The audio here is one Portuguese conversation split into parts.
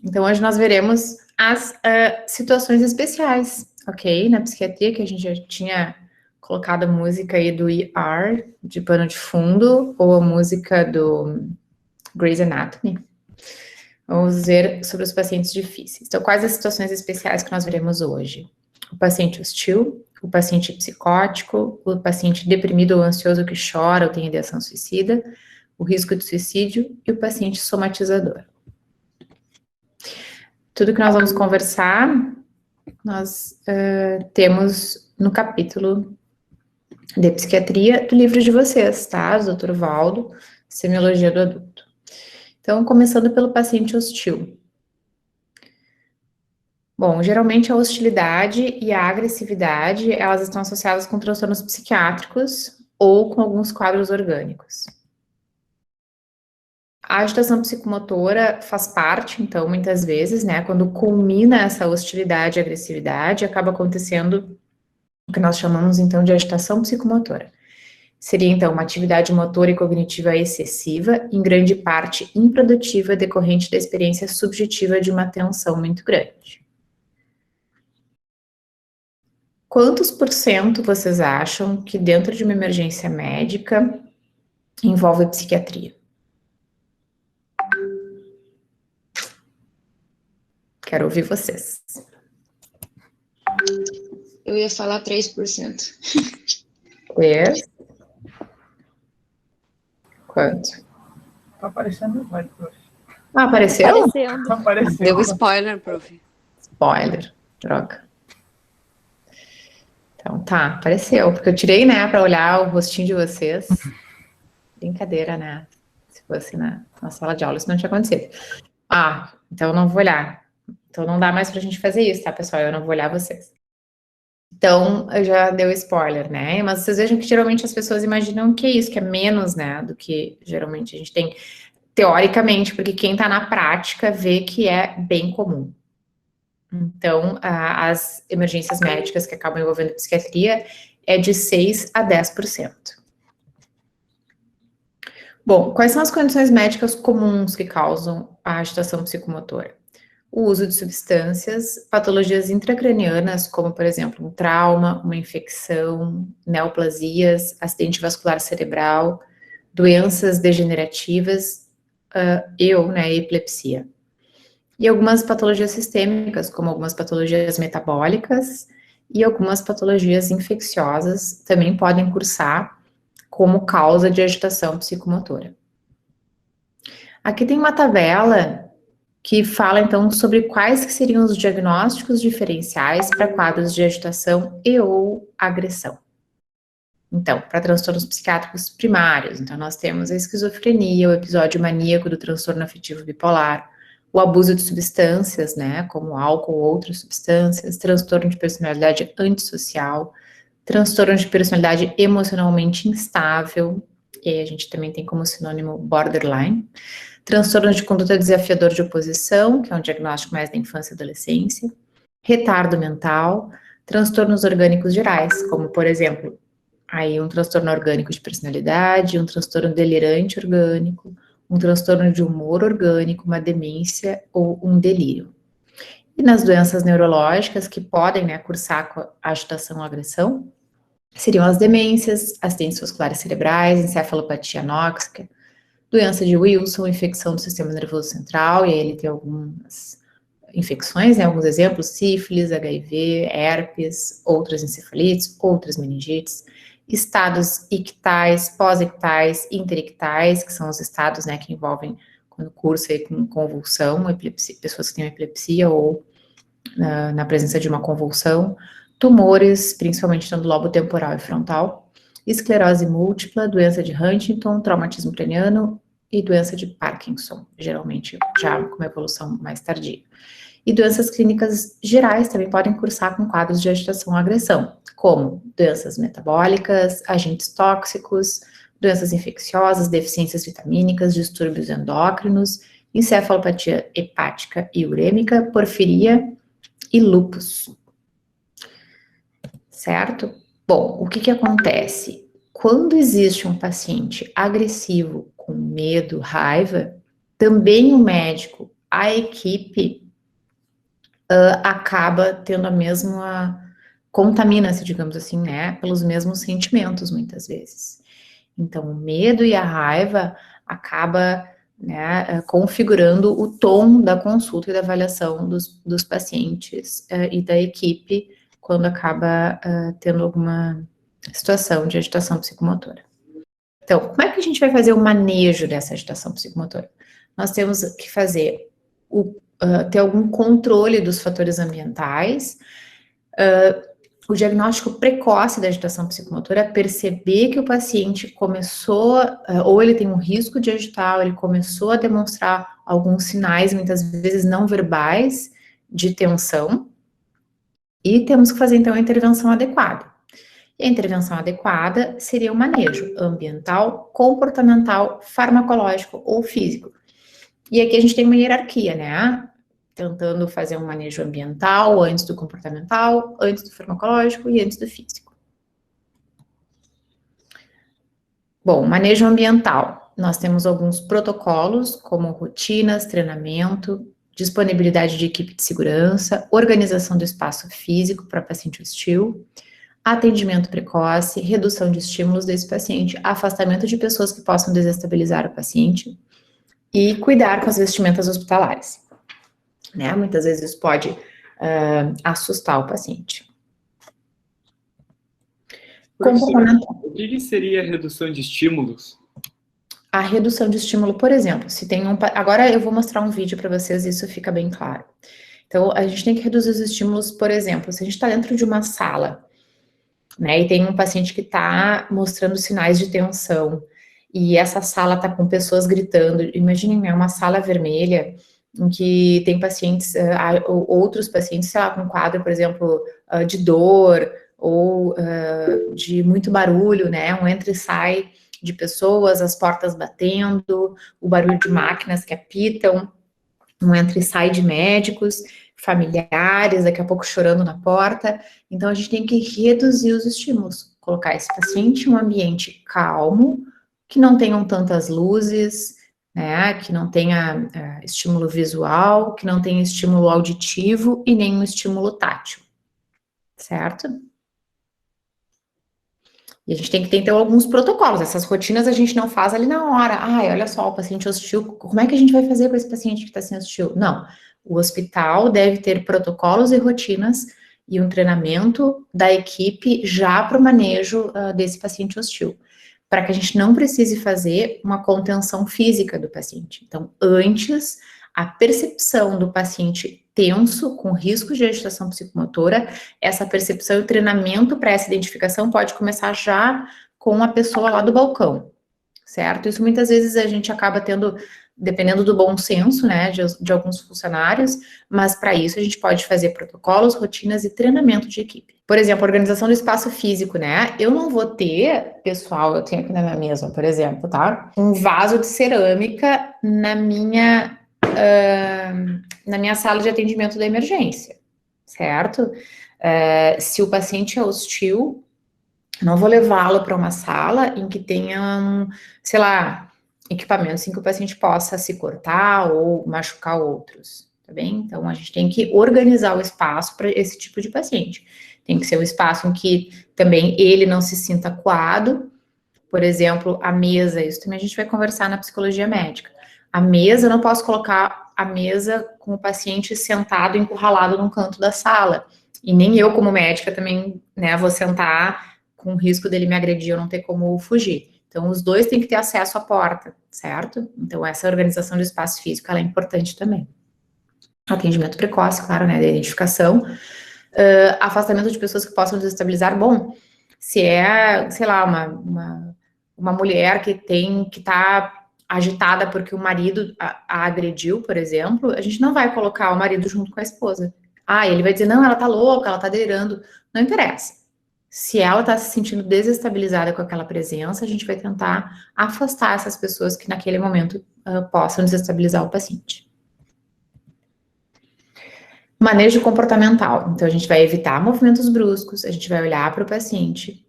Então, hoje nós veremos as situações especiais, ok? Na psiquiatria, que a gente já tinha colocado a música aí do ER, de pano de fundo, ou a música do Grey's Anatomy. Vamos ver sobre os pacientes difíceis. Então, quais as situações especiais que nós veremos hoje? O paciente hostil, o paciente psicótico, o paciente deprimido ou ansioso que chora ou tem ideação suicida, o risco de suicídio e o paciente somatizador. Tudo que nós vamos conversar, nós temos no capítulo de psiquiatria do livro de vocês, tá? Do Dr. Valdo, Semiologia do Adulto. Então, começando pelo paciente hostil. Bom, geralmente a hostilidade e a agressividade, elas estão associadas com transtornos psiquiátricos ou com alguns quadros orgânicos. A agitação psicomotora faz parte, então, muitas vezes, né, quando culmina essa hostilidade e agressividade, acaba acontecendo o que nós chamamos, então, de agitação psicomotora. Seria, então, uma atividade motora e cognitiva excessiva, em grande parte improdutiva, decorrente da experiência subjetiva de uma tensão muito grande. Quantos por cento vocês acham que dentro de uma emergência médica envolve psiquiatria? Quero ouvir vocês. Eu ia falar 3%. 3. Quanto? Tá aparecendo, vai, prof. Ah, apareceu? Tá aparecendo. Deu spoiler, prof. Spoiler, droga. Então tá, apareceu, porque eu tirei, né, pra olhar o rostinho de vocês. Brincadeira, né? Se fosse na sala de aula, isso não tinha acontecido. Ah, então eu não vou olhar. Então não dá mais pra gente fazer isso, tá, pessoal? Eu não vou olhar vocês. Então, eu já dei o spoiler, né? Mas vocês vejam que geralmente as pessoas imaginam que é isso, que é menos, né, do que geralmente a gente tem, teoricamente, porque quem tá na prática vê que é bem comum. Então, as emergências médicas que acabam envolvendo psiquiatria é de 6 a 10%. Bom, quais são as condições médicas comuns que causam a agitação psicomotora? O uso de substâncias, patologias intracranianas, como, por exemplo, um trauma, uma infecção, neoplasias, acidente vascular cerebral, doenças degenerativas ou epilepsia. E algumas patologias sistêmicas, como algumas patologias metabólicas e algumas patologias infecciosas também podem cursar como causa de agitação psicomotora. Aqui tem uma tabela que fala, então, sobre quais que seriam os diagnósticos diferenciais para quadros de agitação e ou agressão. Então, para transtornos psiquiátricos primários, então nós temos a esquizofrenia, o episódio maníaco do transtorno afetivo bipolar, o abuso de substâncias, né, como álcool ou outras substâncias, transtorno de personalidade antissocial, transtorno de personalidade emocionalmente instável, e aí a gente também tem como sinônimo borderline, transtorno de conduta desafiador de oposição, que é um diagnóstico mais da infância e adolescência, retardo mental, transtornos orgânicos gerais, como, por exemplo, aí um transtorno orgânico de personalidade, um transtorno delirante orgânico, um transtorno de humor orgânico, uma demência ou um delírio. E nas doenças neurológicas que podem, né, cursar com a agitação ou agressão, seriam as demências, acidentes vasculares cerebrais, encefalopatia anóxica, doença de Wilson, infecção do sistema nervoso central, e aí ele tem algumas infecções, né, alguns exemplos, sífilis, HIV, herpes, outras encefalites, outras meningites, estados ictais, pós-ictais, interictais, que são os estados, né, que envolvem quando cursa aí com convulsão, epilepsia, pessoas que têm epilepsia ou na presença de uma convulsão, tumores, principalmente no lobo temporal e frontal, esclerose múltipla, doença de Huntington, traumatismo craniano e doença de Parkinson, geralmente já com uma evolução mais tardia. E doenças clínicas gerais também podem cursar com quadros de agitação ou agressão, como doenças metabólicas, agentes tóxicos, doenças infecciosas, deficiências vitamínicas, distúrbios endócrinos, encefalopatia hepática e urêmica, porfiria e lúpus. Certo? Bom, o que acontece? Quando existe um paciente agressivo, com medo, raiva, também o médico a equipe acaba tendo a mesma, contamina-se, digamos assim, né, pelos mesmos sentimentos, muitas vezes. Então, o medo e a raiva acaba, né, configurando o tom da consulta e da avaliação dos pacientes e da equipe quando acaba tendo alguma situação de agitação psicomotora. Então, como é que a gente vai fazer o manejo dessa agitação psicomotora? Nós temos que fazer ter algum controle dos fatores ambientais, o diagnóstico precoce da agitação psicomotora é perceber que o paciente começou, ou ele tem um risco de agitar, ou ele começou a demonstrar alguns sinais, muitas vezes não verbais, de tensão, e temos que fazer, então, a intervenção adequada. E a intervenção adequada seria o manejo ambiental, comportamental, farmacológico ou físico. E aqui a gente tem uma hierarquia, né? Tentando fazer um manejo ambiental antes do comportamental, antes do farmacológico e antes do físico. Bom, manejo ambiental. Nós temos alguns protocolos, como rotinas, treinamento, disponibilidade de equipe de segurança, organização do espaço físico para paciente hostil, atendimento precoce, redução de estímulos desse paciente, afastamento de pessoas que possam desestabilizar o paciente e cuidar com as vestimentas hospitalares. Né? Muitas vezes isso pode assustar o paciente. O que seria a redução de estímulos? A redução de estímulo, por exemplo, se tem agora eu vou mostrar um vídeo para vocês e isso fica bem claro. Então, a gente tem que reduzir os estímulos, por exemplo, se a gente está dentro de uma sala, né, e tem um paciente que está mostrando sinais de tensão, e essa sala está com pessoas gritando, imaginem, é uma sala vermelha, em que tem pacientes, outros pacientes, sei lá, com quadro, por exemplo, de dor, ou de muito barulho, né, um entra e sai de pessoas, as portas batendo, o barulho de máquinas que apitam, um entra e sai de médicos, familiares, daqui a pouco chorando na porta. Então, a gente tem que reduzir os estímulos, colocar esse paciente em um ambiente calmo, que não tenham tantas luzes, né, que não tenha estímulo visual, que não tenha estímulo auditivo e nenhum estímulo tátil, certo? E a gente tem que ter, então, alguns protocolos. Essas rotinas a gente não faz ali na hora. Ai, olha só, o paciente hostil, como é que a gente vai fazer com esse paciente que está sendo hostil? Não, o hospital deve ter protocolos e rotinas e um treinamento da equipe já para o manejo desse paciente hostil, para que a gente não precise fazer uma contenção física do paciente. Então, antes, a percepção do paciente tenso, com risco de agitação psicomotora, essa percepção e o treinamento para essa identificação pode começar já com a pessoa lá do balcão, certo? Isso muitas vezes a gente acaba tendo, dependendo do bom senso, né, de alguns funcionários, mas para isso a gente pode fazer protocolos, rotinas e treinamento de equipe. Por exemplo, organização do espaço físico, né? Eu não vou ter, pessoal, eu tenho aqui na minha mesa, por exemplo, tá? Um vaso de cerâmica na minha sala de atendimento da emergência, certo? Se o paciente é hostil, não vou levá-lo para uma sala em que tenha, sei lá, equipamentos em que o paciente possa se cortar ou machucar outros, tá bem? Então, a gente tem que organizar o espaço para esse tipo de paciente. Tem que ser um espaço em que também ele não se sinta acuado. Por exemplo, a mesa, isso também a gente vai conversar na psicologia médica. A mesa, eu não posso colocar a mesa com o paciente sentado, encurralado num canto da sala. E nem eu, como médica, também, né, vou sentar com o risco dele me agredir, eu não ter como fugir. Então, os dois têm que ter acesso à porta, certo? Então, essa organização do espaço físico, ela é importante também. Atendimento precoce, claro, né, da identificação. Afastamento de pessoas que possam desestabilizar. Bom, se é, sei lá, uma mulher que está agitada porque o marido a agrediu, por exemplo, a gente não vai colocar o marido junto com a esposa. Ele vai dizer, não, ela tá louca, ela tá delirando. Não interessa. Se ela tá se sentindo desestabilizada com aquela presença, a gente vai tentar afastar essas pessoas que naquele momento possam desestabilizar o paciente. Manejo comportamental. Então, a gente vai evitar movimentos bruscos, a gente vai olhar para o paciente,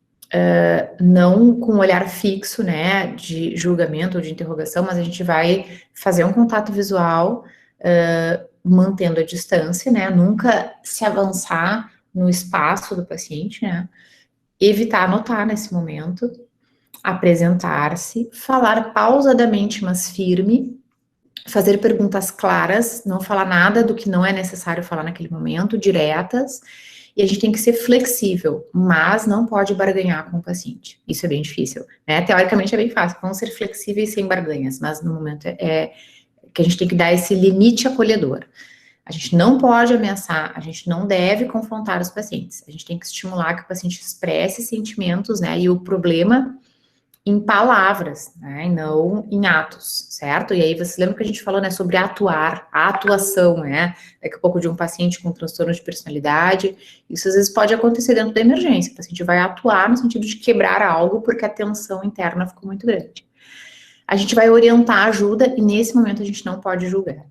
não com um olhar fixo, né, de julgamento ou de interrogação, mas a gente vai fazer um contato visual, mantendo a distância, né? Nunca se avançar no espaço do paciente, né? Evitar anotar nesse momento, apresentar-se, falar pausadamente, mas firme, fazer perguntas claras, não falar nada do que não é necessário falar naquele momento, diretas, e a gente tem que ser flexível, mas não pode barganhar com o paciente. Isso é bem difícil, né? Teoricamente é bem fácil, vamos ser flexíveis sem barganhas, mas no momento é que a gente tem que dar esse limite acolhedor. A gente não pode ameaçar, a gente não deve confrontar os pacientes. A gente tem que estimular que o paciente expresse sentimentos, né? E o problema em palavras, né? E não em atos, certo? E aí você lembra que a gente falou, né, sobre atuar, a atuação, né? Daqui a pouco de um paciente com transtorno de personalidade, isso às vezes pode acontecer dentro da emergência. O paciente vai atuar no sentido de quebrar algo porque a tensão interna ficou muito grande. A gente vai orientar a ajuda e nesse momento a gente não pode julgar.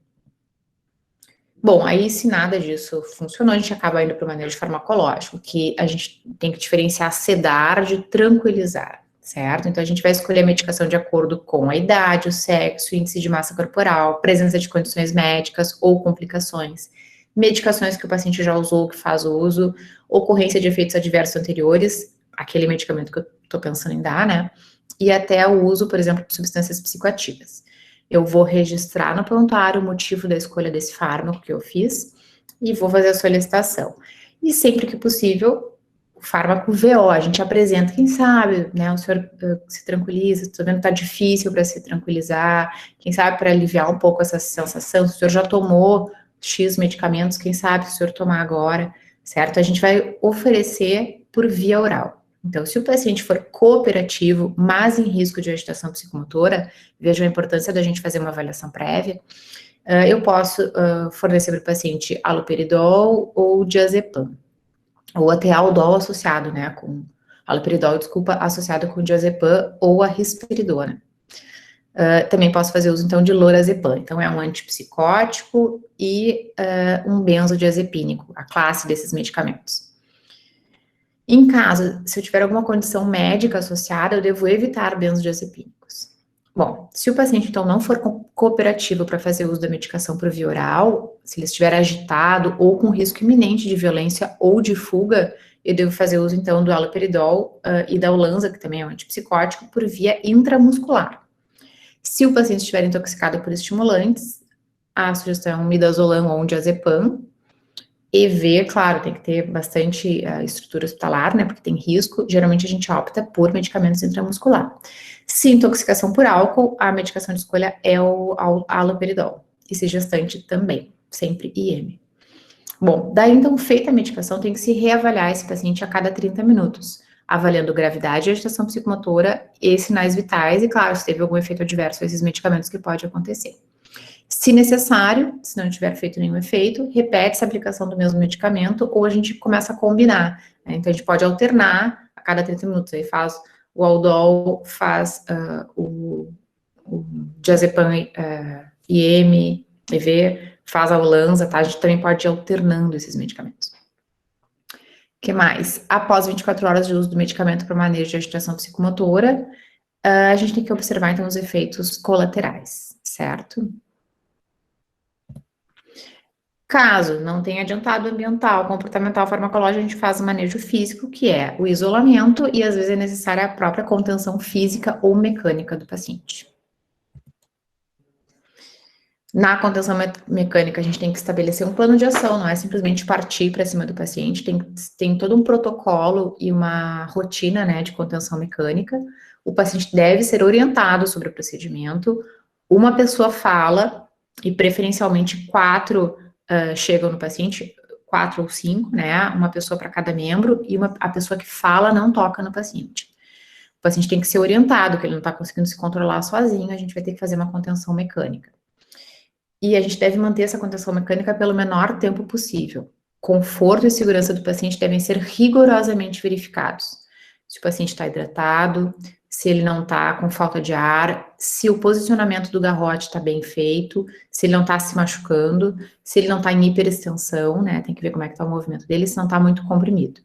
Bom, aí se nada disso funcionou, a gente acaba indo para o manejo farmacológico, que a gente tem que diferenciar sedar de tranquilizar, certo? Então a gente vai escolher a medicação de acordo com a idade, o sexo, índice de massa corporal, presença de condições médicas ou complicações, medicações que o paciente já usou, que faz uso, ocorrência de efeitos adversos anteriores, aquele medicamento que eu estou pensando em dar, né? E até o uso, por exemplo, de substâncias psicoativas. Eu vou registrar no prontuário o motivo da escolha desse fármaco que eu fiz e vou fazer a solicitação. E sempre que possível, o fármaco VO, a gente apresenta, quem sabe, né, o senhor se tranquiliza, estou vendo que está difícil para se tranquilizar, quem sabe para aliviar um pouco essa sensação, se o senhor já tomou X medicamentos, quem sabe se o senhor tomar agora, certo? A gente vai oferecer por via oral. Então, se o paciente for cooperativo, mas em risco de agitação psicomotora, vejam a importância da gente fazer uma avaliação prévia, eu posso fornecer para o paciente haloperidol ou diazepam, ou até aldol associado, né, com haloperidol, desculpa, associado com diazepam ou a risperidona. Também posso fazer uso, então, de lorazepam. Então, é um antipsicótico e um benzodiazepínico, a classe desses medicamentos. Em caso, se eu tiver alguma condição médica associada, eu devo evitar benzodiazepínicos. Bom, se o paciente, então, não for cooperativo para fazer uso da medicação por via oral, se ele estiver agitado ou com risco iminente de violência ou de fuga, eu devo fazer uso, então, do haloperidol e da Olanza, que também é um antipsicótico, por via intramuscular. Se o paciente estiver intoxicado por estimulantes, a sugestão é um midazolam ou um diazepam. EV, claro, tem que ter bastante estrutura hospitalar, né, porque tem risco. Geralmente a gente opta por medicamentos intramuscular. Se intoxicação por álcool, a medicação de escolha é o haloperidol. E se gestante também, sempre IM. Bom, daí então, feita a medicação, tem que se reavaliar esse paciente a cada 30 minutos, avaliando gravidade e agitação psicomotora e sinais vitais, e claro, se teve algum efeito adverso a esses medicamentos que pode acontecer. Se necessário, se não tiver feito nenhum efeito, repete-se a aplicação do mesmo medicamento ou a gente começa a combinar, né? Então a gente pode alternar a cada 30 minutos, aí faz o aldol, faz o diazepam IM, EV, faz a Olanza, tá? A gente também pode ir alternando esses medicamentos. O que mais? Após 24 horas de uso do medicamento para manejo de agitação psicomotora, a gente tem que observar, então, os efeitos colaterais, certo? Caso não tenha adiantado ambiental, comportamental, farmacológico, a gente faz o manejo físico, que é o isolamento, e às vezes é necessária a própria contenção física ou mecânica do paciente. Na contenção mecânica, a gente tem que estabelecer um plano de ação, não é simplesmente partir para cima do paciente, tem todo um protocolo e uma rotina, né, de contenção mecânica. O paciente deve ser orientado sobre o procedimento, uma pessoa fala, e preferencialmente 4 chegam no paciente, 4 ou 5, né, uma pessoa para cada membro, e a pessoa que fala não toca no paciente. O paciente tem que ser orientado, que ele não está conseguindo se controlar sozinho, a gente vai ter que fazer uma contenção mecânica. E a gente deve manter essa contenção mecânica pelo menor tempo possível. Conforto e segurança do paciente devem ser rigorosamente verificados. Se o paciente está hidratado, se ele não está com falta de ar, se o posicionamento do garrote está bem feito, se ele não está se machucando, se ele não está em hiperextensão, né, tem que ver como é que está o movimento dele, se não está muito comprimido.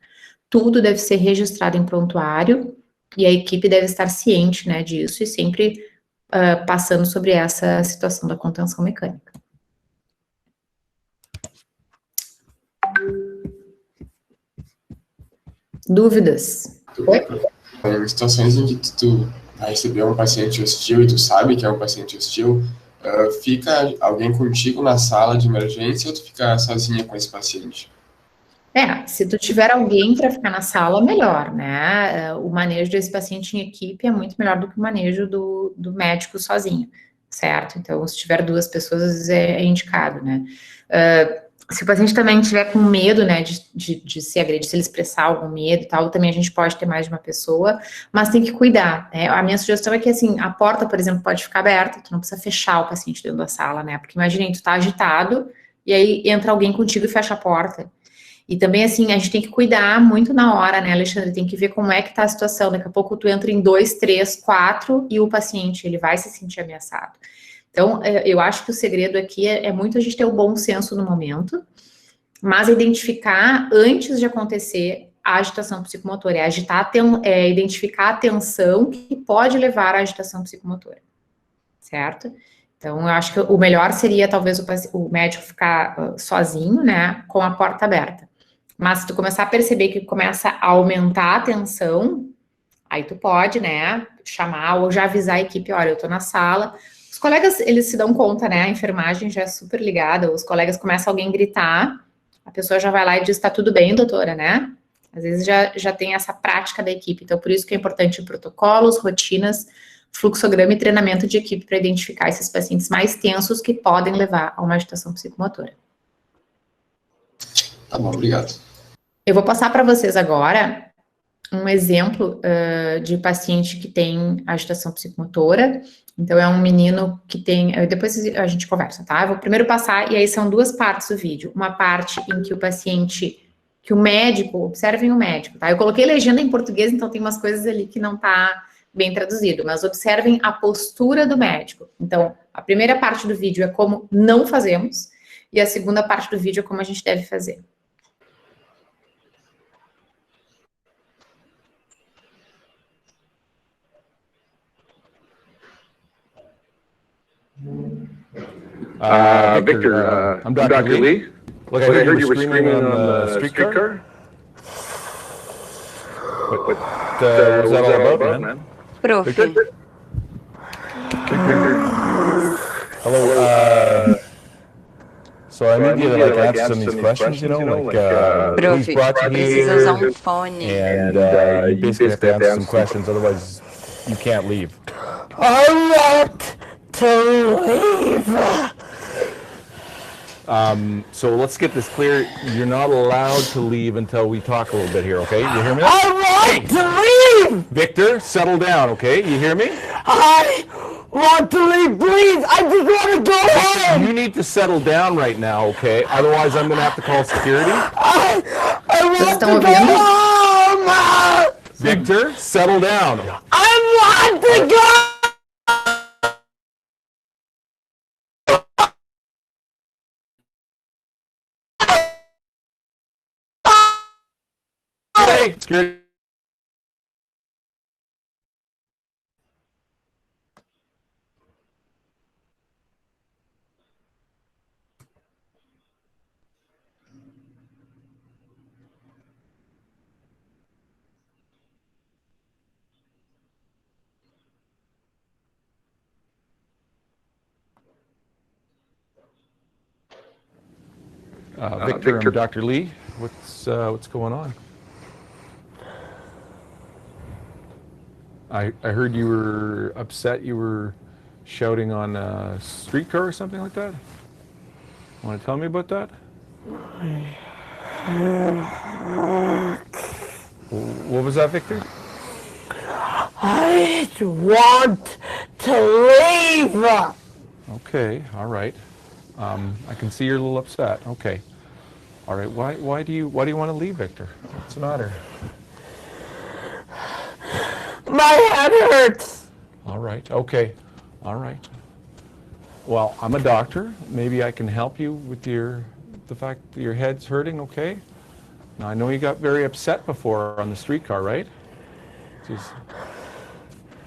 Tudo deve ser registrado em prontuário e a equipe deve estar ciente, né, disso e sempre passando sobre essa situação da contenção mecânica. Dúvidas? Oi? Em situações em que tu vai receber um paciente hostil e tu sabe que é um paciente hostil, fica alguém contigo na sala de emergência ou tu fica sozinha com esse paciente? Se tu tiver alguém para ficar na sala, melhor, né? O manejo desse paciente em equipe é muito melhor do que o manejo do médico sozinho, certo? Então, se tiver 2 pessoas, às vezes é indicado, né? Se o paciente também tiver com medo, né, de ser agredido, se ele expressar algum medo e tal, também a gente pode ter mais de uma pessoa, mas tem que cuidar, né? A minha sugestão é que, assim, a porta, por exemplo, pode ficar aberta, tu não precisa fechar o paciente dentro da sala, né? Porque imagina, tu tá agitado, e aí entra alguém contigo e fecha a porta. E também, assim, a gente tem que cuidar muito na hora, né, Alexandre? Tem que ver como é que tá a situação. Daqui a pouco tu entra em 2, 3, 4 e o paciente, ele vai se sentir ameaçado. Então, eu acho que o segredo aqui é muito a gente ter o bom senso no momento, mas identificar antes de acontecer a agitação psicomotora. Identificar a tensão que pode levar à agitação psicomotora, certo? Então, eu acho que o melhor seria, talvez, o médico ficar sozinho, né, com a porta aberta. Mas se tu começar a perceber que começa a aumentar a tensão, aí tu pode, né, chamar ou já avisar a equipe, olha, eu tô na sala. Os colegas, eles se dão conta, né, a enfermagem já é super ligada, os colegas começam alguém gritar, a pessoa já vai lá e diz, tá tudo bem, doutora, né? Às vezes já tem essa prática da equipe, então por isso que é importante protocolos, rotinas, fluxograma e treinamento de equipe para identificar esses pacientes mais tensos que podem levar a uma agitação psicomotora. Tá bom, obrigado. Eu vou passar para vocês agora um exemplo de paciente que tem agitação psicomotora. Então, é um menino que tem... Depois a gente conversa, tá? Eu vou primeiro passar, e aí são 2 partes do vídeo. Uma parte em que o paciente... Que o médico... Observem o médico, tá? Eu coloquei legenda em português, então tem umas coisas ali que não tá bem traduzido. Mas observem a postura do médico. Então, a primeira parte do vídeo é como não fazemos. E a segunda parte do vídeo é como a gente deve fazer. Victor, I'm Dr. Lee. Look, I heard you were screaming on the streetcar. What was that all about, man? Prof. Victor? Hello, so I need you to answer some of these questions, Prof, who's brought you precisa usar here, fone. and you basically have to answer some questions, otherwise you can't leave. I want to leave. So let's get this clear. You're not allowed to leave until we talk a little bit here, okay? You hear me? I want to leave. Victor, settle down, okay? You hear me? I want to leave, please. I just want to go home. You need to settle down right now, okay? Otherwise, I'm going to have to call security. I want to go home. Victor, settle down. I want to go. Hey, security. Victor, I'm Dr. Lee. What's going on? I heard you were upset. You were shouting on a streetcar or something like that. Want to tell me about that? What was that, Victor? I want to leave. Okay, all right. I can see you're a little upset. Okay, all right. Why do you want to leave, Victor? What's the matter? My head hurts. All right. Okay. All right. Well, I'm a doctor. Maybe I can help you with the fact that your head's hurting. Okay. Now I know you got very upset before on the streetcar, right?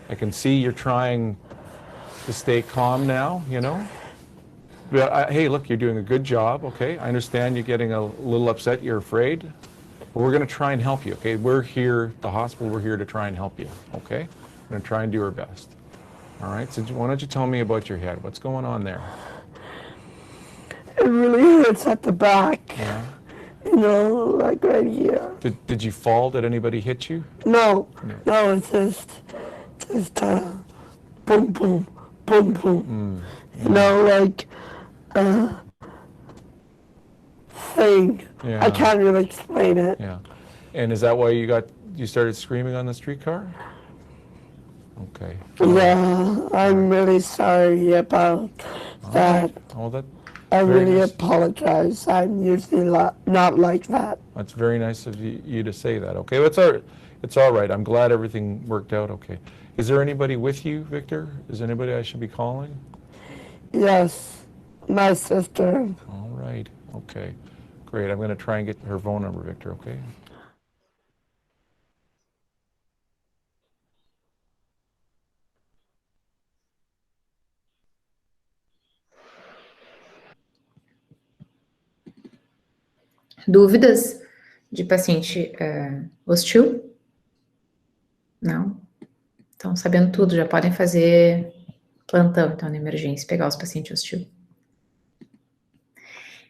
I can see you're trying to stay calm now. But hey, look, you're doing a good job. Okay. I understand you're getting a little upset. You're afraid. But we're going to try and help you, okay? We're here, the hospital, we're here to try and help you, okay? We're going to try and do our best. All right, so why don't you tell me about your head? What's going on there? It really hurts at the back. Yeah. You know, like right here. Did you fall? Did anybody hit you? No, it's just boom, boom, boom, boom. You know, like, thing. Yeah. I can't really explain it. Yeah. And is that why you started screaming on the streetcar? Okay. Yeah, I'm really sorry about that. Oh, that. I very really nice. apologize. I'm usually not like that. That's very nice of you to say that. Okay, it's all right. I'm glad everything worked out okay. Is there anybody with you, Victor? Is there anybody I should be calling? Yes, my sister. All right. Okay. Great. I'm going to try and get her phone number, Victor, okay? Dúvidas de paciente hostil? Não? Estão sabendo tudo, já podem fazer plantão, então, na emergência, pegar os pacientes hostil.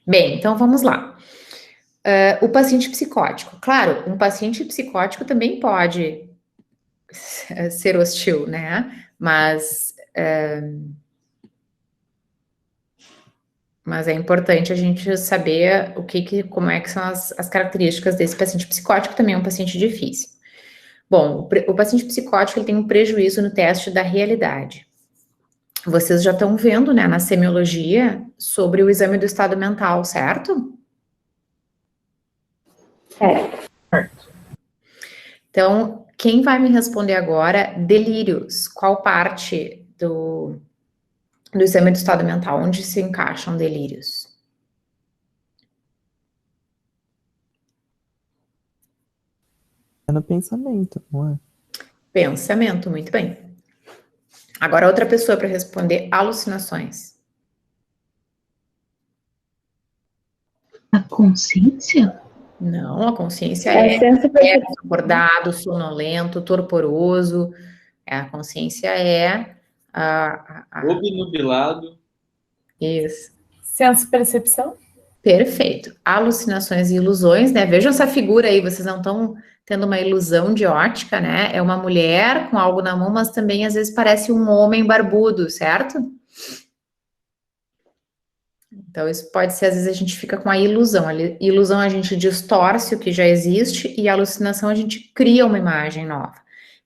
Bem, então vamos lá. O paciente psicótico. Claro, um paciente psicótico também pode ser hostil, né? Mas é importante a gente saber como é que são as características desse paciente psicótico, também é um paciente difícil. Bom, o paciente psicótico ele tem um prejuízo no teste da realidade. Vocês já estão vendo, né, na semiologia, sobre o exame do estado mental, certo? Certo. Então, quem vai me responder agora, delírios, qual parte do exame do estado mental, onde se encaixam delírios? É no pensamento, não é? Pensamento, muito bem. Agora, outra pessoa para responder alucinações. A consciência? Não, a consciência é acordado, sonolento, torporoso. A consciência é obnubilado. Isso. Senso-percepção? Perfeito. Alucinações e ilusões, né? Vejam essa figura aí, vocês não estão tendo uma ilusão de ótica, né? É uma mulher com algo na mão, mas também às vezes parece um homem barbudo, certo? Então isso pode ser, às vezes a gente fica com a ilusão. A ilusão a gente distorce o que já existe e a alucinação a gente cria uma imagem nova.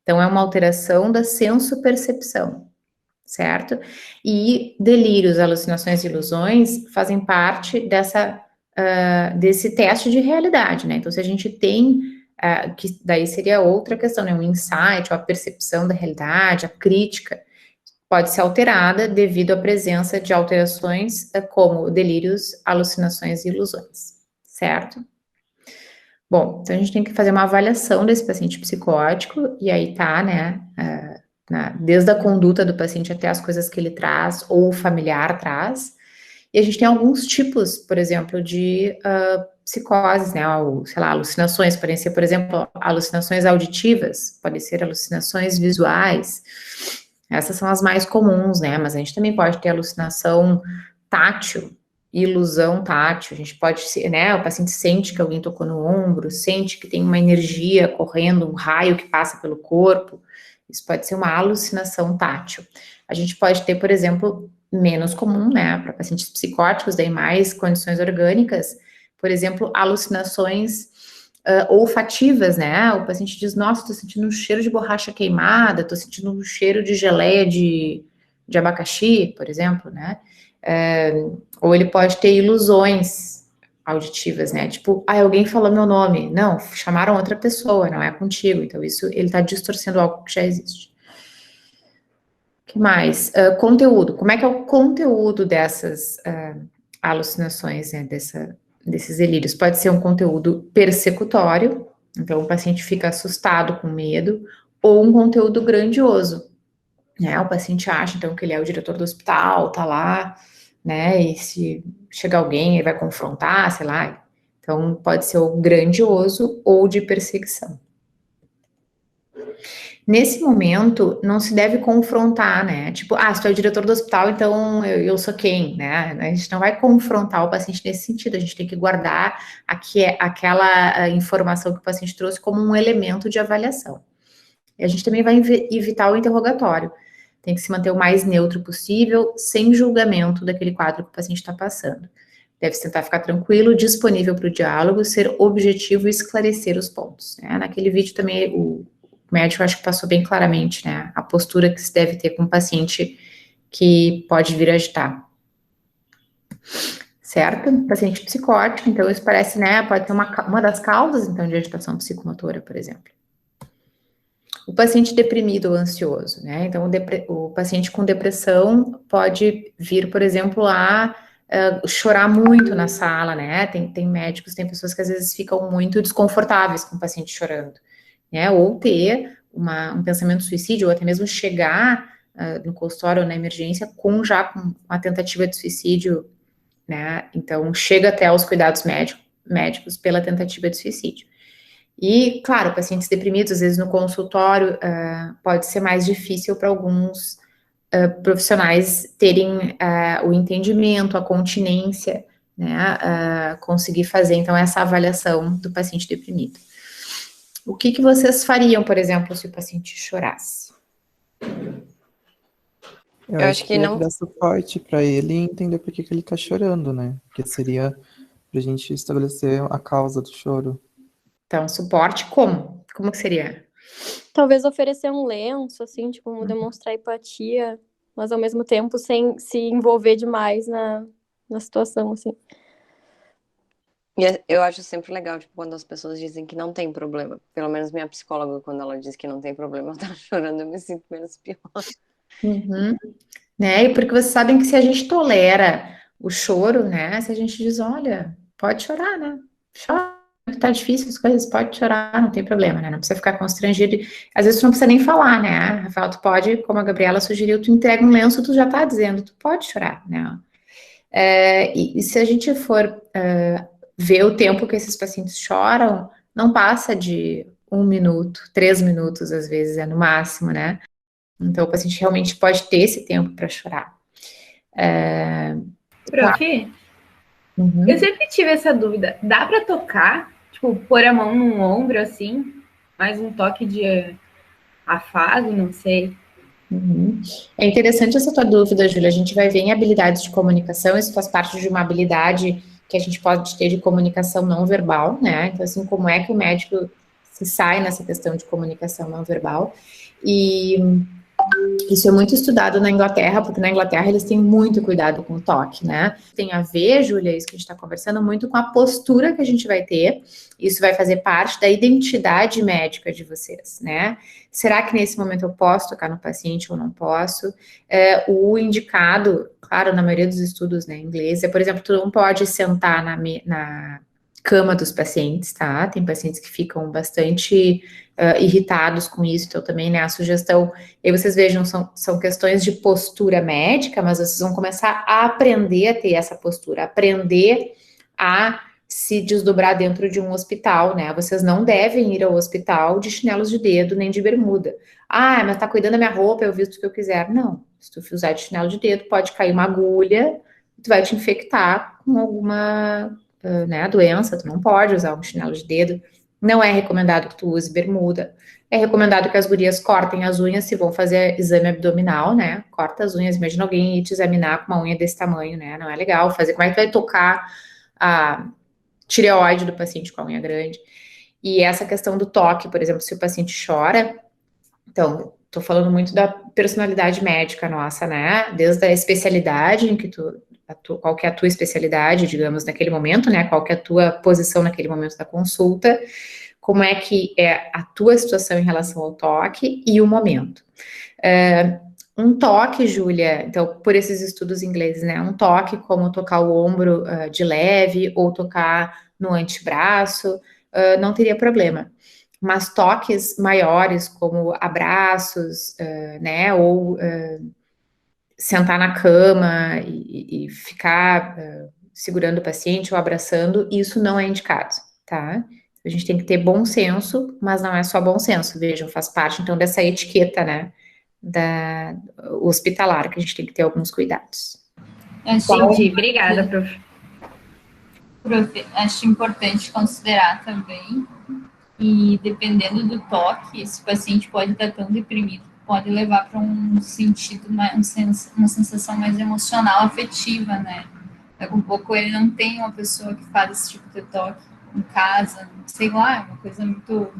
Então é uma alteração da senso-percepção, certo? E delírios, alucinações e ilusões fazem parte desse teste de realidade, né? Então se a gente tem que daí seria outra questão, né? Um insight, ou a percepção da realidade, a crítica, pode ser alterada devido à presença de alterações como delírios, alucinações e ilusões, certo? Bom, então a gente tem que fazer uma avaliação desse paciente psicótico, e aí tá, né, desde a conduta do paciente até as coisas que ele traz, ou o familiar traz, e a gente tem alguns tipos, por exemplo, de psicoses, né, ou, sei lá, alucinações, podem ser, por exemplo, alucinações auditivas, podem ser alucinações visuais, essas são as mais comuns, né, mas a gente também pode ter alucinação tátil, ilusão tátil, a gente pode, né, o paciente sente que alguém tocou no ombro, sente que tem uma energia correndo, um raio que passa pelo corpo, isso pode ser uma alucinação tátil. A gente pode ter, por exemplo, menos comum, né, para pacientes psicóticos, daí mais condições orgânicas, por exemplo, alucinações olfativas, né, o paciente diz, nossa, tô sentindo um cheiro de borracha queimada, tô sentindo um cheiro de geleia de abacaxi, por exemplo, né, ou ele pode ter ilusões auditivas, né, tipo, alguém falou meu nome, não, chamaram outra pessoa, não é contigo, então isso, ele tá distorcendo algo que já existe. O que mais? Conteúdo, como é que é o conteúdo dessas alucinações, né, desses delírios? Pode ser um conteúdo persecutório, então o paciente fica assustado, com medo, ou um conteúdo grandioso, né, o paciente acha, então, que ele é o diretor do hospital, tá lá, né, e se chegar alguém, ele vai confrontar, sei lá, Então, pode ser ou grandioso ou de perseguição. Nesse momento, não se deve confrontar, né? Tipo, se tu é o diretor do hospital, então eu sou quem, né? A gente não vai confrontar o paciente nesse sentido, a gente tem que guardar aquela informação que o paciente trouxe como um elemento de avaliação. E a gente também vai evitar o interrogatório. Tem que se manter o mais neutro possível, sem julgamento daquele quadro que o paciente está passando. Deve-se tentar ficar tranquilo, disponível para o diálogo, ser objetivo e esclarecer os pontos, né? Naquele vídeo também, o médico acho que passou bem claramente, né? A postura que se deve ter com o paciente que pode vir a agitar. Certo? Paciente psicótico, então isso parece, né? Pode ser uma das causas, então, de agitação psicomotora, por exemplo. O paciente deprimido ou ansioso, né? Então, o paciente com depressão pode vir, por exemplo, a chorar muito na sala, né? Tem médicos, tem pessoas que às vezes ficam muito desconfortáveis com o paciente chorando, né? Ou ter um pensamento suicídio, ou até mesmo chegar no consultório ou na emergência com uma tentativa de suicídio, né? Então, chega até os cuidados médicos pela tentativa de suicídio. E, claro, pacientes deprimidos, às vezes no consultório, pode ser mais difícil para alguns profissionais terem o entendimento, a continência, né, conseguir fazer, então, essa avaliação do paciente deprimido. O que vocês fariam, por exemplo, se o paciente chorasse? Eu acho que não dar suporte para ele e entender por que ele tá chorando, né? Porque seria pra gente estabelecer a causa do choro. Então, suporte como? Como que seria? Talvez oferecer um lenço, assim, tipo, demonstrar empatia, mas ao mesmo tempo sem se envolver demais na situação, assim. E eu acho sempre legal, tipo, quando as pessoas dizem que não tem problema. Pelo menos minha psicóloga, quando ela diz que não tem problema, ela tá chorando, eu me sinto menos pior. Uhum. Né? E porque vocês sabem que se a gente tolera o choro, né? Se a gente diz, olha, pode chorar, né? Chora, tá difícil as coisas, pode chorar, não tem problema, né? Não precisa ficar constrangido. Às vezes tu não precisa nem falar, né? Rafael, tu pode, como a Gabriela sugeriu, tu entrega um lenço, tu já tá dizendo, tu pode chorar, né? E se a gente for ver o tempo que esses pacientes choram, não passa de 1 minuto, 3 minutos, às vezes, no máximo, né? Então, o paciente realmente pode ter esse tempo para chorar. Prof, Uhum. eu sempre tive essa dúvida. Dá para tocar? Tipo, pôr a mão no ombro, assim? Mais um toque de afago, não sei. Uhum. É interessante essa tua dúvida, Júlia. A gente vai ver em habilidades de comunicação, isso faz parte de uma habilidade que a gente pode ter de comunicação não verbal, né? Então, assim, como é que o médico se sai nessa questão de comunicação não verbal? E isso é muito estudado na Inglaterra, porque na Inglaterra eles têm muito cuidado com o toque, né? Tem a ver, Júlia, isso que a gente está conversando, muito com a postura que a gente vai ter. Isso vai fazer parte da identidade médica de vocês, né? Será que nesse momento eu posso tocar no paciente ou não posso? O indicado, claro, na maioria dos estudos, né, em inglês, por exemplo, tu não pode sentar na cama dos pacientes, tá? Tem pacientes que ficam bastante irritados com isso, então também, né, a sugestão, e aí vocês vejam, são questões de postura médica, mas vocês vão começar a aprender a ter essa postura, aprender a se desdobrar dentro de um hospital, né, vocês não devem ir ao hospital de chinelos de dedo, nem de bermuda. Mas tá cuidando da minha roupa, eu visto o que eu quiser. Não, se tu usar de chinelo de dedo, pode cair uma agulha, tu vai te infectar com alguma doença, tu não pode usar um chinelo de dedo. Não é recomendado que tu use bermuda. É recomendado que as gurias cortem as unhas se vão fazer exame abdominal, né? Corta as unhas. Imagina alguém ir te examinar com uma unha desse tamanho, né? Não é legal fazer. Como é que tu vai tocar a tireoide do paciente com a unha grande? E essa questão do toque, por exemplo, se o paciente chora, então, tô falando muito da personalidade médica nossa, né? Desde a especialidade em que qual que é a tua especialidade, digamos, naquele momento, né? Qual que é a tua posição naquele momento da consulta, como é que é a tua situação em relação ao toque e o momento. Um toque, Júlia, então, por esses estudos ingleses, né? Um toque como tocar o ombro de leve ou tocar no antebraço, não teria problema. Mas toques maiores, como abraços, né? Ou sentar na cama e ficar segurando o paciente ou abraçando, isso não é indicado, tá? A gente tem que ter bom senso, mas não é só bom senso, vejam, faz parte, então, dessa etiqueta, né, da hospitalar, que a gente tem que ter alguns cuidados. Entendi, obrigada, prof. Prof, acho importante considerar também, e dependendo do toque, esse paciente pode estar tão deprimido, pode levar para um sentido, uma sensação mais emocional, afetiva, né? Daqui a pouco ele não tem uma pessoa que faz esse tipo de toque em casa, sei lá, é uma coisa muito...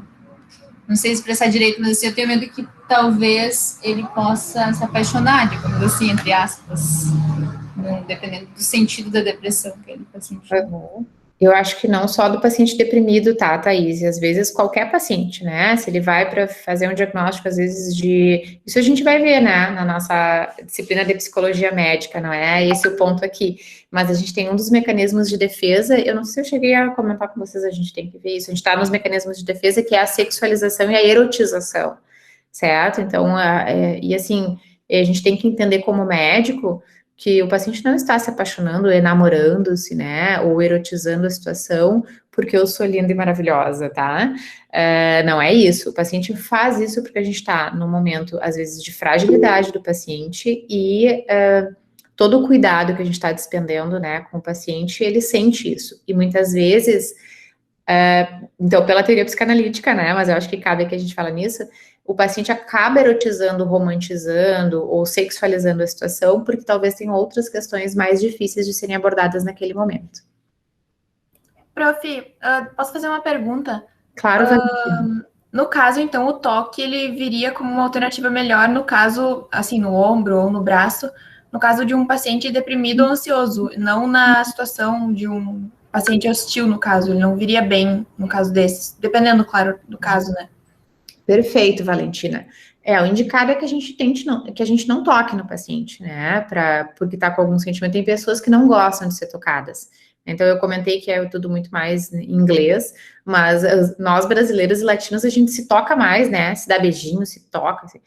Não sei expressar direito, mas assim, eu tenho medo que talvez ele possa se apaixonar, digamos assim, entre aspas, dependendo do sentido da depressão que ele está sentindo. Eu acho que não só do paciente deprimido, tá, Thaís? Às vezes qualquer paciente, né? Se ele vai para fazer um diagnóstico, às vezes de... Isso a gente vai ver, né? Na nossa disciplina de psicologia médica, não é esse o ponto aqui. Mas a gente tem um dos mecanismos de defesa, eu não sei se eu cheguei a comentar com vocês, a gente tem que ver isso. A gente está nos mecanismos de defesa, que é a sexualização e a erotização, certo? Então, e assim, a gente tem que entender como médico que o paciente não está se apaixonando, enamorando-se, né, ou erotizando a situação, porque eu sou linda e maravilhosa, tá? Não é isso. O paciente faz isso porque a gente está num momento, às vezes, de fragilidade do paciente e todo o cuidado que a gente está despendendo, né, com o paciente, ele sente isso. E muitas vezes, então, pela teoria psicanalítica, né, mas eu acho que cabe que a gente fala nisso, o paciente acaba erotizando, romantizando ou sexualizando a situação, porque talvez tenham outras questões mais difíceis de serem abordadas naquele momento. Prof, posso fazer uma pergunta? Claro, no caso, então, o toque, ele viria como uma alternativa melhor no caso, assim, no ombro ou no braço, no caso de um paciente deprimido ou ansioso, não na situação de um paciente hostil, no caso, ele não viria bem no caso desses, dependendo, claro, do caso, né? Perfeito, Valentina. O indicado é que a gente que a gente não toque no paciente, né? Porque tá com algum sentimento. Tem pessoas que não gostam de ser tocadas. Então, eu comentei que é tudo muito mais em inglês, mas nós brasileiros e latinos, a gente se toca mais, né? Se dá beijinho, se toca. Assim.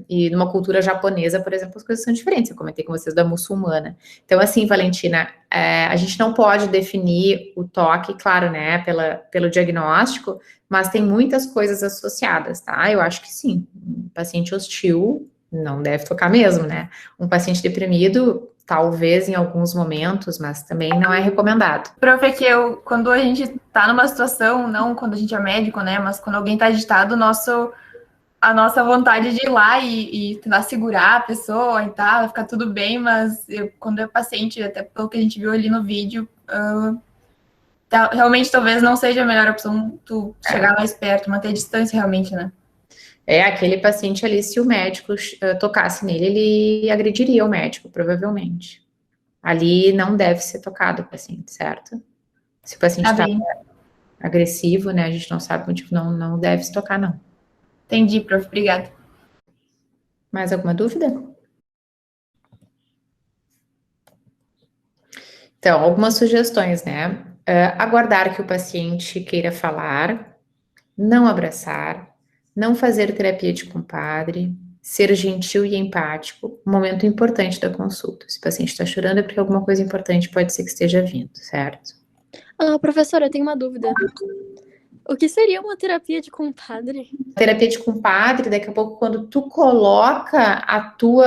E numa cultura japonesa, por exemplo, as coisas são diferentes. Eu comentei com vocês da muçulmana. Então, assim, Valentina, a gente não pode definir o toque, claro, né? Pelo diagnóstico, mas tem muitas coisas associadas, tá? Eu acho que sim. Um paciente hostil não deve tocar mesmo, né? Um paciente deprimido, talvez em alguns momentos, mas também não é recomendado. Prof, é que quando a gente tá numa situação, não quando a gente é médico, né? Mas quando alguém tá agitado, a nossa vontade de ir lá e tentar segurar a pessoa e tal, ficar tudo bem, mas quando é paciente, até pelo que a gente viu ali no vídeo, realmente talvez não seja a melhor opção tu chegar mais perto, manter distância realmente, né? Aquele paciente ali, se o médico tocasse nele, ele agrediria o médico, provavelmente. Ali não deve ser tocado o paciente, certo? Se o paciente está agressivo, né, a gente não sabe o motivo, não deve se tocar, não. Entendi, prof. Obrigada. Mais alguma dúvida? Então, algumas sugestões, né? Aguardar que o paciente queira falar, não abraçar, não fazer terapia de compadre, ser gentil e empático, um momento importante da consulta. Se o paciente está chorando é porque alguma coisa importante pode ser que esteja vindo, certo? Professora, eu tenho uma dúvida. O que seria uma terapia de compadre? Terapia de compadre, daqui a pouco, quando tu coloca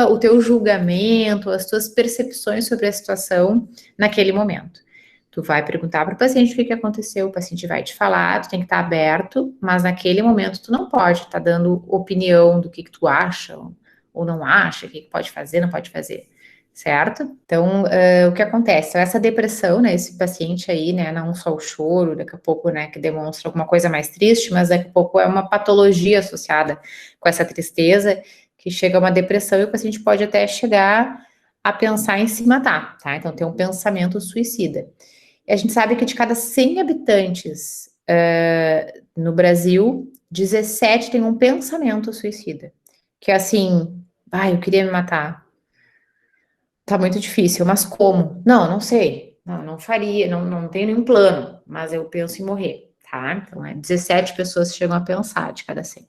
o teu julgamento, as tuas percepções sobre a situação naquele momento. Tu vai perguntar para o paciente o que aconteceu, o paciente vai te falar, tu tem que estar aberto, mas naquele momento tu não pode estar dando opinião do que tu acha ou não acha, o que pode fazer, não pode fazer. Certo? Então, o que acontece? Essa depressão, né, esse paciente aí, né, não só o choro, daqui a pouco, né, que demonstra alguma coisa mais triste, mas daqui a pouco é uma patologia associada com essa tristeza, que chega a uma depressão e o paciente pode até chegar a pensar em se matar, tá? Então, tem um pensamento suicida. E a gente sabe que de cada 100 habitantes no Brasil, 17 tem um pensamento suicida, que é assim, eu queria me matar. Tá muito difícil, mas como? Não sei. Não faria, não tenho nenhum plano, mas eu penso em morrer, tá? Então, 17 pessoas chegam a pensar de cada 100.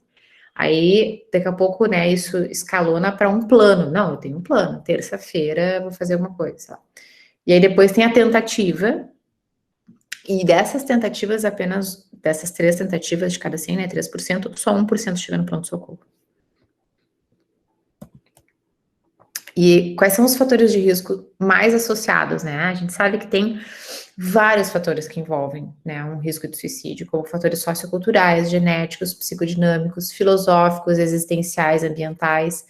Aí, daqui a pouco, né, isso escalona para um plano. Não, eu tenho um plano. Terça-feira vou fazer alguma coisa. E aí depois tem a tentativa, e dessas tentativas, apenas dessas 3 tentativas de cada 100, né, 3%, só 1% chega no pronto-socorro. E quais são os fatores de risco mais associados, né? A gente sabe que tem vários fatores que envolvem, né, um risco de suicídio, como fatores socioculturais, genéticos, psicodinâmicos, filosóficos, existenciais, ambientais.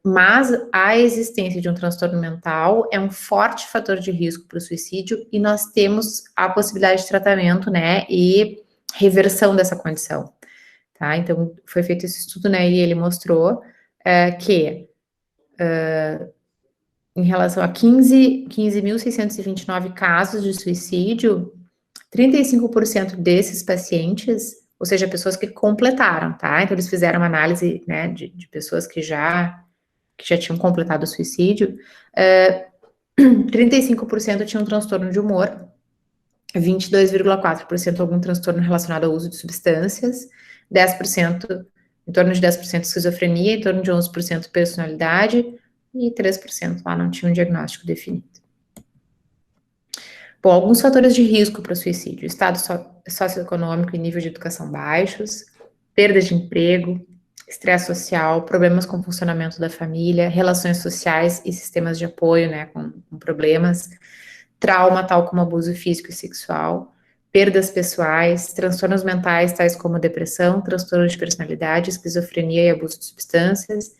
Mas a existência de um transtorno mental é um forte fator de risco para o suicídio e nós temos a possibilidade de tratamento, né, e reversão dessa condição, tá? Então, foi feito esse estudo, né, e ele mostrou que em relação a 15.629 casos de suicídio, 35% desses pacientes, ou seja, pessoas que completaram, tá? Então, eles fizeram uma análise, né, de pessoas que já tinham completado o suicídio, 35% tinham transtorno de humor, 22,4% algum transtorno relacionado ao uso de substâncias, 10%, em torno de 10% esquizofrenia, em torno de 11% personalidade, e 3% lá não tinha um diagnóstico definido. Bom, alguns fatores de risco para o suicídio: estado socioeconômico e nível de educação baixos, perda de emprego, estresse social, problemas com o funcionamento da família, relações sociais e sistemas de apoio, né, com problemas, trauma, tal como abuso físico e sexual, perdas pessoais, transtornos mentais, tais como depressão, transtorno de personalidade, esquizofrenia e abuso de substâncias,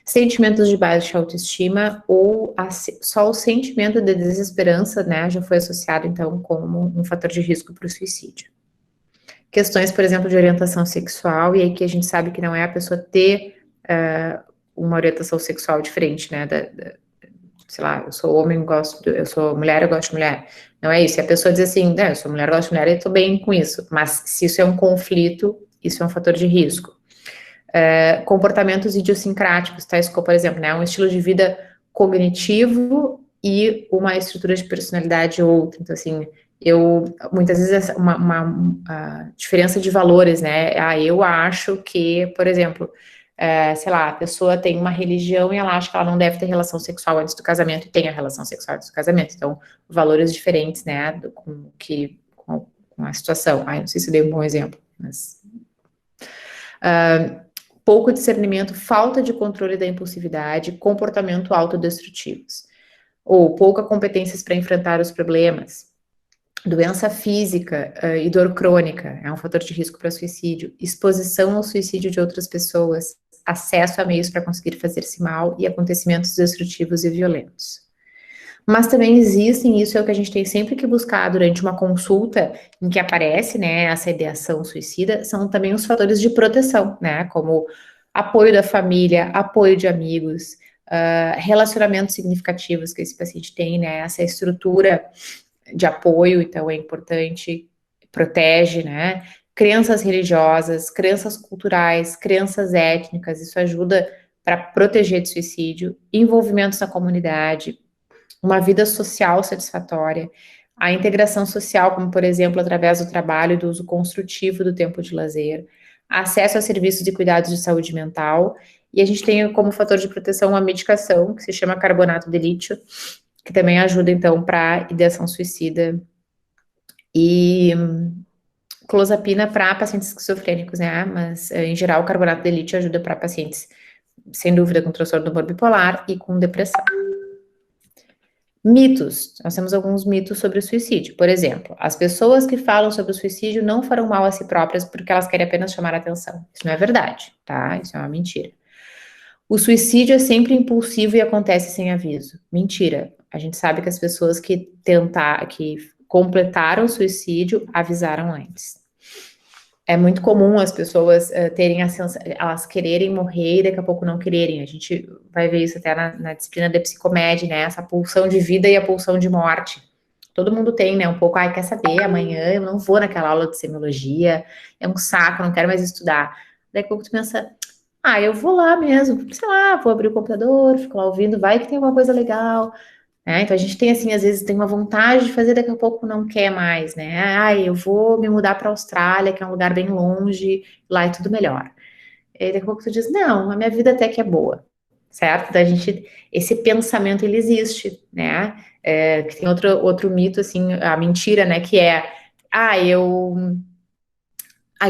sentimentos de baixa autoestima ou só o sentimento de desesperança, né, já foi associado, então, como um fator de risco para o suicídio. Questões, por exemplo, de orientação sexual, e aí que a gente sabe que não é a pessoa ter uma orientação sexual diferente, né, sei lá, eu sou homem, eu sou mulher, eu gosto de mulher. Não é isso, e a pessoa diz assim, eu sou mulher, eu gosto de mulher, e tô bem com isso. Mas se isso é um conflito, isso é um fator de risco. Comportamentos idiosincráticos, tais como, por exemplo, né, um estilo de vida cognitivo e uma estrutura de personalidade outra. Então, assim, muitas vezes, uma diferença de valores, né, eu acho que, por exemplo, sei lá, a pessoa tem uma religião e ela acha que ela não deve ter relação sexual antes do casamento e tem a relação sexual antes do casamento. Então, valores diferentes, né, com a situação. Não sei se eu dei um bom exemplo, mas... pouco discernimento, falta de controle da impulsividade, comportamento autodestrutivos, ou pouca competências para enfrentar os problemas, doença física e dor crônica, é um fator de risco para suicídio, exposição ao suicídio de outras pessoas, acesso a meios para conseguir fazer-se mal e acontecimentos destrutivos e violentos. Mas também existem, isso é o que a gente tem sempre que buscar durante uma consulta em que aparece, né, essa ideação suicida, são também os fatores de proteção, né, como apoio da família, apoio de amigos, relacionamentos significativos que esse paciente tem, né, essa estrutura de apoio, então é importante, protege, né, crenças religiosas, crenças culturais, crenças étnicas, isso ajuda para proteger de suicídio, envolvimentos na comunidade, uma vida social satisfatória, a integração social, como, por exemplo, através do trabalho e do uso construtivo do tempo de lazer, acesso a serviços de cuidados de saúde mental, e a gente tem como fator de proteção uma medicação que se chama carbonato de lítio, que também ajuda, então, para ideação suicida, e clozapina para pacientes esquizofrênicos, né, mas, em geral, o carbonato de lítio ajuda para pacientes, sem dúvida, com transtorno do humor bipolar e com depressão. Mitos. Nós temos alguns mitos sobre o suicídio. Por exemplo, as pessoas que falam sobre o suicídio não farão mal a si próprias porque elas querem apenas chamar a atenção. Isso não é verdade, tá? Isso é uma mentira. O suicídio é sempre impulsivo e acontece sem aviso. Mentira. A gente sabe que as pessoas que completaram o suicídio avisaram antes. É muito comum as pessoas terem a sensação, elas quererem morrer e daqui a pouco não quererem. A gente vai ver isso até na disciplina da psicomédia, né? Essa pulsão de vida e a pulsão de morte. Todo mundo tem, né? Um pouco, quer saber, amanhã eu não vou naquela aula de semiologia, é um saco, não quero mais estudar. Daqui a pouco tu pensa, eu vou lá mesmo, sei lá, vou abrir o computador, fico lá ouvindo, vai que tem alguma coisa legal. Então, a gente tem, assim, às vezes tem uma vontade de fazer, daqui a pouco não quer mais, né? Eu vou me mudar para a Austrália, que é um lugar bem longe, lá é tudo melhor. E daqui a pouco tu diz, não, a minha vida até que é boa, certo? Então, esse pensamento, ele existe, né? Que tem outro mito, assim, a mentira, né, que é,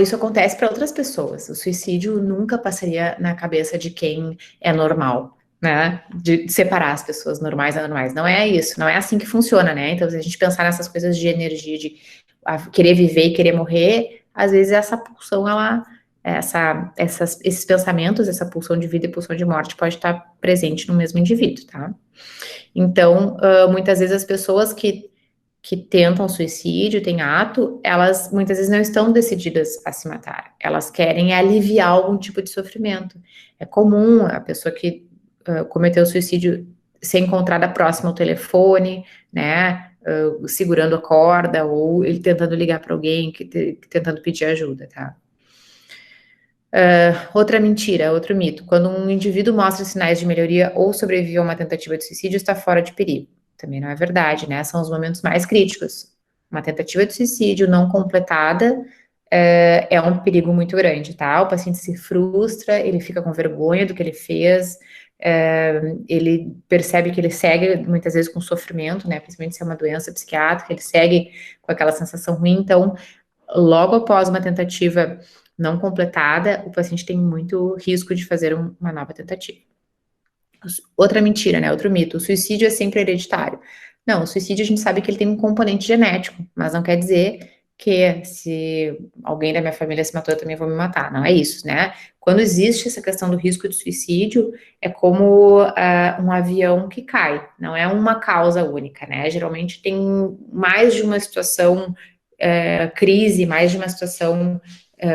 isso acontece para outras pessoas. O suicídio nunca passaria na cabeça de quem é normal, né? De separar as pessoas normais e anormais. Não é isso, não é assim que funciona, né? Então, se a gente pensar nessas coisas de energia, de querer viver e querer morrer, às vezes essa pulsão, esses pensamentos, essa pulsão de vida e pulsão de morte pode estar presente no mesmo indivíduo, tá? Então, muitas vezes as pessoas que tentam suicídio, têm ato, elas muitas vezes não estão decididas a se matar. Elas querem aliviar algum tipo de sofrimento. É comum a pessoa que cometeu suicídio ser encontrada próxima ao telefone, né, segurando a corda, ou ele tentando ligar para alguém, tentando pedir ajuda, tá? Outra mentira, outro mito. Quando um indivíduo mostra sinais de melhoria ou sobrevive a uma tentativa de suicídio, está fora de perigo. Também não é verdade, né? São os momentos mais críticos. Uma tentativa de suicídio não completada é um perigo muito grande, tá? O paciente se frustra, ele fica com vergonha do que ele fez, ele percebe que ele segue, muitas vezes, com sofrimento, né? Principalmente se é uma doença psiquiátrica, ele segue com aquela sensação ruim. Então, logo após uma tentativa não completada, o paciente tem muito risco de fazer uma nova tentativa. Outra mentira, né? Outro mito. O suicídio é sempre hereditário. Não, o suicídio a gente sabe que ele tem um componente genético, mas não quer dizer que se alguém da minha família se matou, eu também vou me matar. Não é isso, né? Quando existe essa questão do risco de suicídio, é como um avião que cai. Não é uma causa única, né? Geralmente tem mais de uma situação crise, mais de uma situação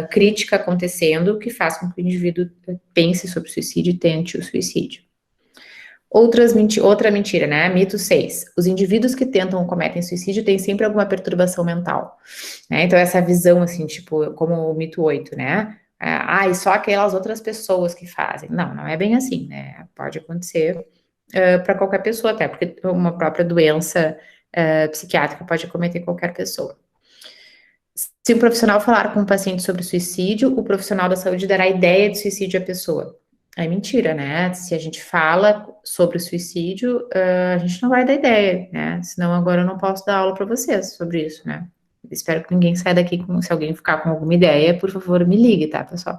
crítica acontecendo que faz com que o indivíduo pense sobre o suicídio e tente o suicídio. Outra mentira, né? Mito 6. Os indivíduos que tentam ou cometem suicídio têm sempre alguma perturbação mental, né? Então, essa visão, assim, tipo, como o mito 8, né? E só aquelas outras pessoas que fazem. Não é bem assim, né? Pode acontecer para qualquer pessoa, até porque uma própria doença psiquiátrica pode acometer qualquer pessoa. Se um profissional falar com um paciente sobre suicídio, o profissional da saúde dará ideia de suicídio à pessoa. É mentira, né? Se a gente fala sobre o suicídio, a gente não vai dar ideia, né? Senão agora eu não posso dar aula para vocês sobre isso, né? Espero que ninguém saia daqui se alguém ficar com alguma ideia, por favor, me ligue, tá, pessoal?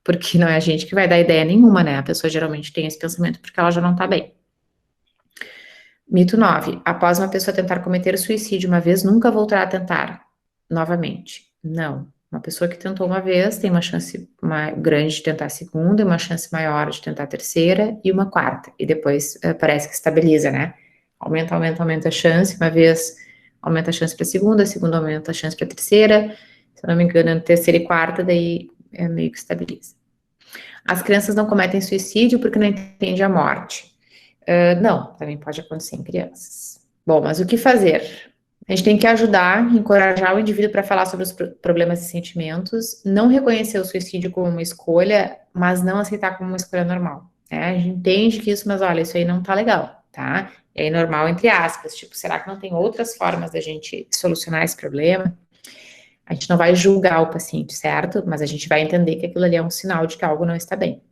Porque não é a gente que vai dar ideia nenhuma, né? A pessoa geralmente tem esse pensamento porque ela já não tá bem. Mito 9. Após uma pessoa tentar cometer suicídio uma vez, nunca voltará a tentar novamente. Não. Uma pessoa que tentou uma vez tem uma chance grande de tentar a segunda, uma chance maior de tentar a terceira e uma quarta. E depois parece que estabiliza, né? Aumenta a chance. Uma vez aumenta a chance para a segunda aumenta a chance para a terceira. Se eu não me engano, terceira e quarta, daí meio que estabiliza. As crianças não cometem suicídio porque não entendem a morte. Não, também pode acontecer em crianças. Bom, mas o que fazer? A gente tem que ajudar, encorajar o indivíduo para falar sobre os problemas e sentimentos, não reconhecer o suicídio como uma escolha, mas não aceitar como uma escolha normal, né? A gente entende que isso, mas olha, isso aí não tá legal, tá? É normal entre aspas, tipo, será que não tem outras formas da gente solucionar esse problema? A gente não vai julgar o paciente, certo? Mas a gente vai entender que aquilo ali é um sinal de que algo não está bem.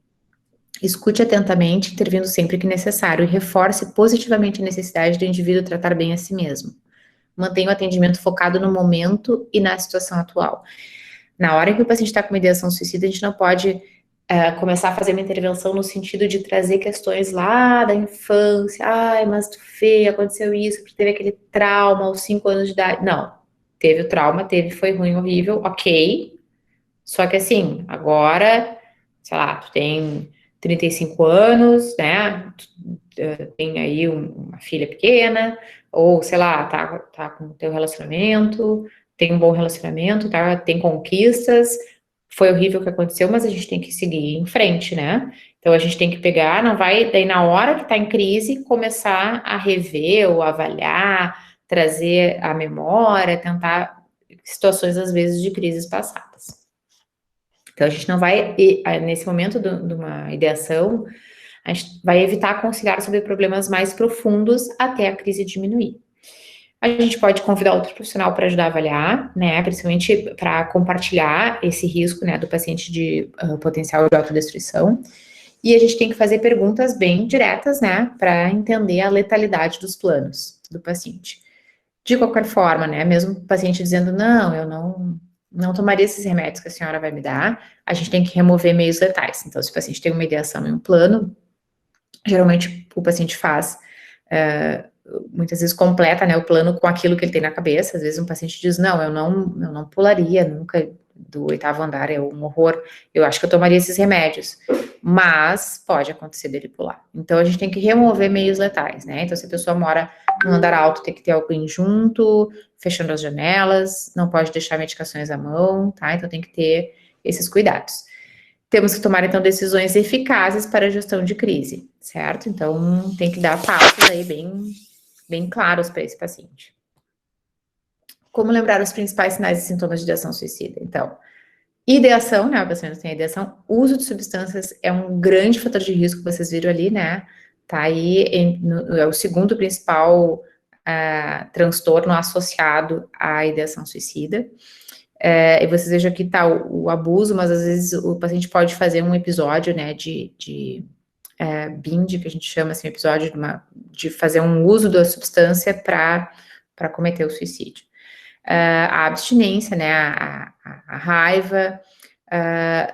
Escute atentamente, intervindo sempre que necessário, e reforce positivamente a necessidade do indivíduo tratar bem a si mesmo. Mantenha o atendimento focado no momento e na situação atual. Na hora que o paciente está com uma ideação suicida, a gente não pode começar a fazer uma intervenção no sentido de trazer questões lá da infância. Ai, mas tu feio, aconteceu isso, porque teve aquele trauma aos 5 anos de idade. Não, teve o trauma, foi ruim, horrível, ok. Só que assim, agora, sei lá, tu tem 35 anos, né, tem aí uma filha pequena, ou, sei lá, tá com o teu relacionamento, tem um bom relacionamento, tá, tem conquistas, foi horrível o que aconteceu, mas a gente tem que seguir em frente, né? Então, a gente tem que pegar, não vai, daí na hora que tá em crise, começar a rever ou avaliar, trazer a memória, tentar situações, às vezes, de crises passadas. Então, a gente não vai, nesse momento de uma ideação, a gente vai evitar aconselhar sobre problemas mais profundos até a crise diminuir. A gente pode convidar outro profissional para ajudar a avaliar, né, principalmente para compartilhar esse risco, né, do paciente de potencial de autodestruição. E a gente tem que fazer perguntas bem diretas, né, para entender a letalidade dos planos do paciente. De qualquer forma, né, mesmo o paciente dizendo, não, eu não tomaria esses remédios que a senhora vai me dar, a gente tem que remover meios letais. Então, se o paciente tem uma ideação em um plano, geralmente o paciente faz, muitas vezes completa, né, o plano com aquilo que ele tem na cabeça. Às vezes um paciente diz, não, eu não pularia nunca do 8º andar, é um horror, eu acho que eu tomaria esses remédios, mas pode acontecer dele pular. Então, a gente tem que remover meios letais, né? Então, se a pessoa mora no andar alto, tem que ter alguém junto, fechando as janelas, não pode deixar medicações à mão, tá? Então, tem que ter esses cuidados. Temos que tomar, então, decisões eficazes para a gestão de crise, certo? Então, tem que dar passos aí bem claros para esse paciente. Como lembrar os principais sinais e sintomas de ideação suicida? Então, ideação, né, o paciente tem ideação, uso de substâncias é um grande fator de risco, que vocês viram ali, né, tá aí, é o segundo principal transtorno associado à ideação suicida. E vocês vejam aqui tá o abuso, mas às vezes o paciente pode fazer um episódio, né, de binge, que a gente chama assim, episódio de fazer um uso da substância para cometer o suicídio. A abstinência, né, a raiva,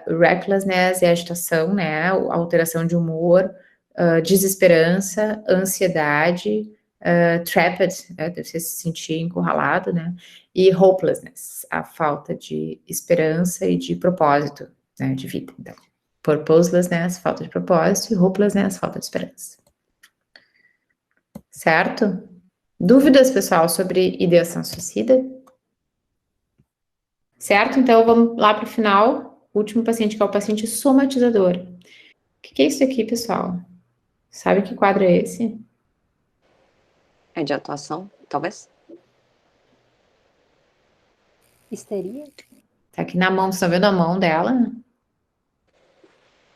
recklessness e agitação, né, a alteração de humor, desesperança, ansiedade, trapped, né, deve se sentir encurralado, né, e hopelessness, a falta de esperança e de propósito, né, de vida. Então, purposelessness, falta de propósito, e hopelessness, falta de esperança. Certo? Dúvidas, pessoal, sobre ideação suicida? Certo? Então, vamos lá para o final. O último paciente, que é o paciente somatizador. O que é isso aqui, pessoal? Sabe que quadro é esse? É de atuação, talvez? Histeria? Tá aqui na mão, vocês estão vendo a mão dela?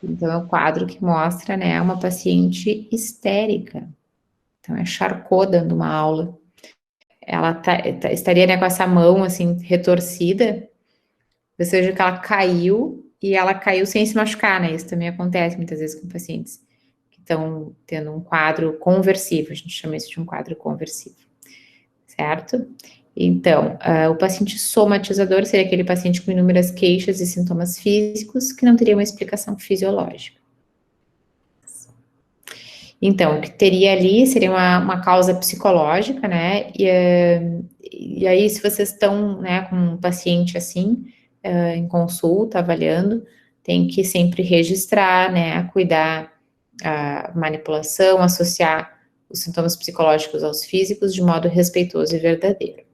Então, é o quadro que mostra, né, uma paciente histérica. Então, é Charcot dando uma aula. Ela estaria, né, com essa mão, assim, retorcida. Ou seja, que ela caiu, e ela caiu sem se machucar, né? Isso também acontece muitas vezes com pacientes que estão tendo um quadro conversivo. A gente chama isso de um quadro conversivo. Certo? Então, o paciente somatizador seria aquele paciente com inúmeras queixas e sintomas físicos que não teria uma explicação fisiológica. Então, o que teria ali seria uma causa psicológica, né, e aí se vocês estão, né, com um paciente assim, em consulta, avaliando, tem que sempre registrar, né, cuidar a manipulação, associar os sintomas psicológicos aos físicos de modo respeitoso e verdadeiro,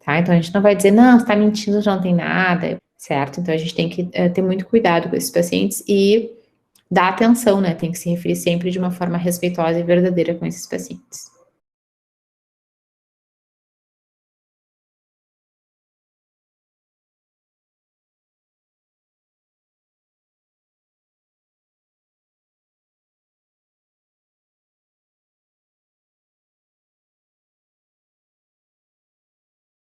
tá? Então, a gente não vai dizer, não, você tá mentindo, já não tem nada, certo? Então, a gente tem que ter muito cuidado com esses pacientes e dar atenção, né? Tem que se referir sempre de uma forma respeitosa e verdadeira com esses pacientes.